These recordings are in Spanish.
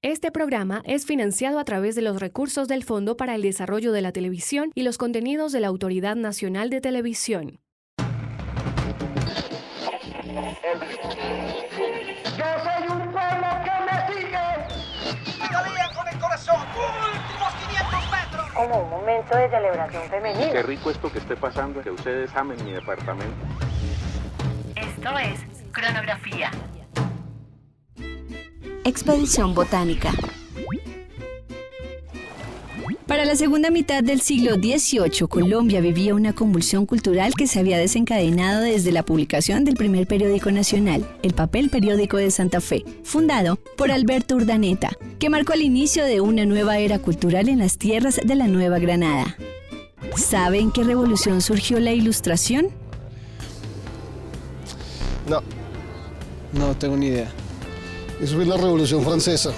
Este programa es financiado a través de los recursos del Fondo para el Desarrollo de la Televisión y los contenidos de la Autoridad Nacional de Televisión. Yo soy un pueblo que me sigue. Todavía con el corazón. Últimos 500 metros. Como un momento de celebración femenina. Qué rico esto que esté pasando, que ustedes amen mi departamento. Esto es Cronografía. Expedición botánica. Para la segunda mitad del siglo XVIII, Colombia vivía una convulsión cultural que se había desencadenado desde la publicación del primer periódico nacional, el Papel Periódico de Santa Fe, fundado por Alberto Urdaneta, que marcó el inicio de una nueva era cultural en las tierras de la Nueva Granada. ¿Sabe en qué revolución surgió la Ilustración? No tengo ni idea. Eso fue la Revolución Francesa.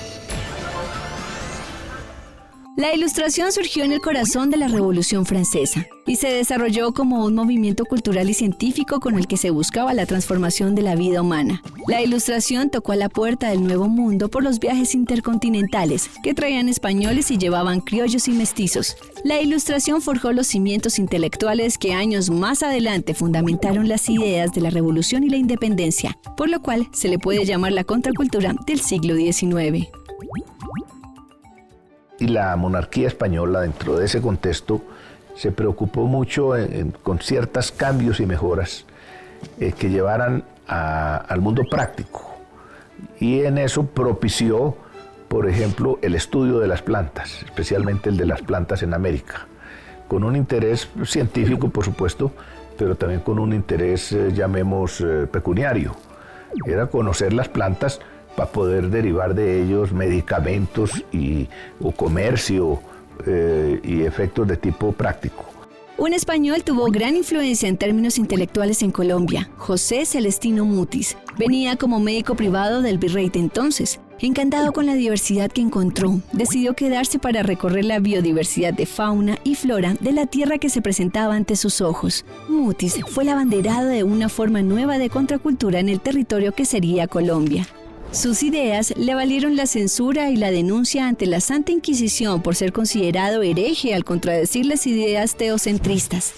La Ilustración surgió en el corazón de la Revolución Francesa y se desarrolló como un movimiento cultural y científico con el que se buscaba la transformación de la vida humana. La Ilustración tocó a la puerta del Nuevo Mundo por los viajes intercontinentales que traían españoles y llevaban criollos y mestizos. La Ilustración forjó los cimientos intelectuales que años más adelante fundamentaron las ideas de la Revolución y la Independencia, por lo cual se le puede llamar la contracultura del siglo XIX. Y la monarquía española, dentro de ese contexto, se preocupó mucho con ciertos cambios y mejoras que llevaran al mundo práctico. Y en eso propició, por ejemplo, el estudio de las plantas, especialmente el de las plantas en América, con un interés científico, por supuesto, pero también con un interés, llamemos, pecuniario. Era conocer las plantas para poder derivar de ellos medicamentos o comercio y efectos de tipo práctico. Un español tuvo gran influencia en términos intelectuales en Colombia, José Celestino Mutis. Venía como médico privado del virrey de entonces. Encantado con la diversidad que encontró, decidió quedarse para recorrer la biodiversidad de fauna y flora de la tierra que se presentaba ante sus ojos. Mutis fue el abanderado de una forma nueva de contracultura en el territorio que sería Colombia. Sus ideas le valieron la censura y la denuncia ante la Santa Inquisición por ser considerado hereje al contradecir las ideas teocentristas.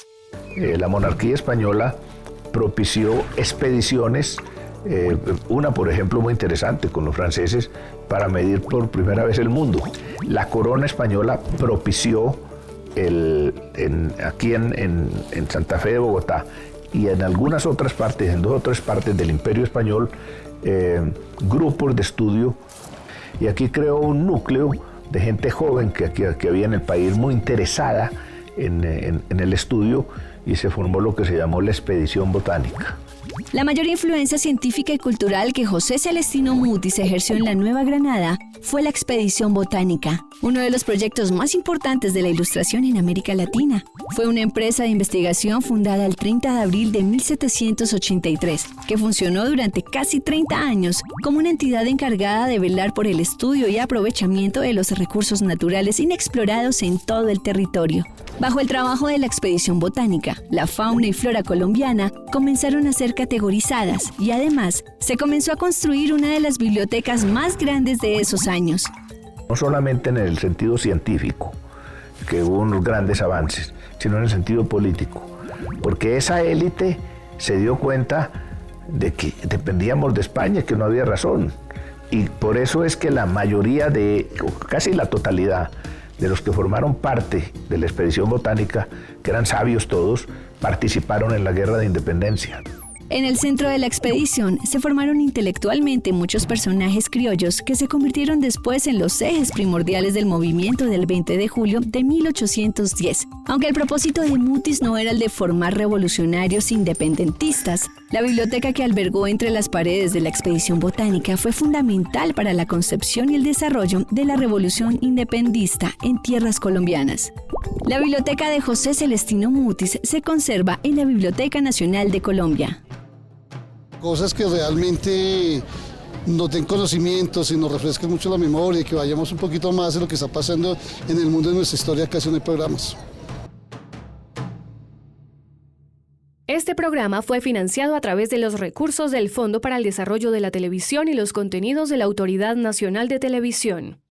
La monarquía española propició expediciones, una por ejemplo muy interesante con los franceses, para medir por primera vez el mundo. La corona española propició aquí en Santa Fe de Bogotá y en algunas otras partes, en 2 o 3 partes del Imperio Español, grupos de estudio, y aquí creó un núcleo de gente joven que había en el país muy interesada en el estudio, y se formó lo que se llamó la Expedición Botánica. La mayor influencia científica y cultural que José Celestino Mutis ejerció en la Nueva Granada fue la Expedición Botánica, uno de los proyectos más importantes de la Ilustración en América Latina. Fue una empresa de investigación fundada el 30 de abril de 1783, que funcionó durante casi 30 años como una entidad encargada de velar por el estudio y aprovechamiento de los recursos naturales inexplorados en todo el territorio. Bajo el trabajo de la Expedición Botánica, la fauna y flora colombiana comenzaron a ser categorizadas y además se comenzó a construir una de las bibliotecas más grandes de esos años. No solamente en el sentido científico, que hubo unos grandes avances, sino en el sentido político, porque esa élite se dio cuenta de que dependíamos de España, que no había razón, y por eso es que la mayoría casi la totalidad de los que formaron parte de la Expedición Botánica, que eran sabios todos, participaron en la Guerra de Independencia. En el centro de la expedición se formaron intelectualmente muchos personajes criollos que se convirtieron después en los ejes primordiales del movimiento del 20 de julio de 1810. Aunque el propósito de Mutis no era el de formar revolucionarios independentistas, la biblioteca que albergó entre las paredes de la Expedición Botánica fue fundamental para la concepción y el desarrollo de la revolución independentista en tierras colombianas. La biblioteca de José Celestino Mutis se conserva en la Biblioteca Nacional de Colombia. Cosas que realmente nos den conocimientos y nos refresquen mucho la memoria y que vayamos un poquito más de lo que está pasando en el mundo de nuestra historia, casi no hay programas. Este programa fue financiado a través de los recursos del Fondo para el Desarrollo de la Televisión y los Contenidos de la Autoridad Nacional de Televisión.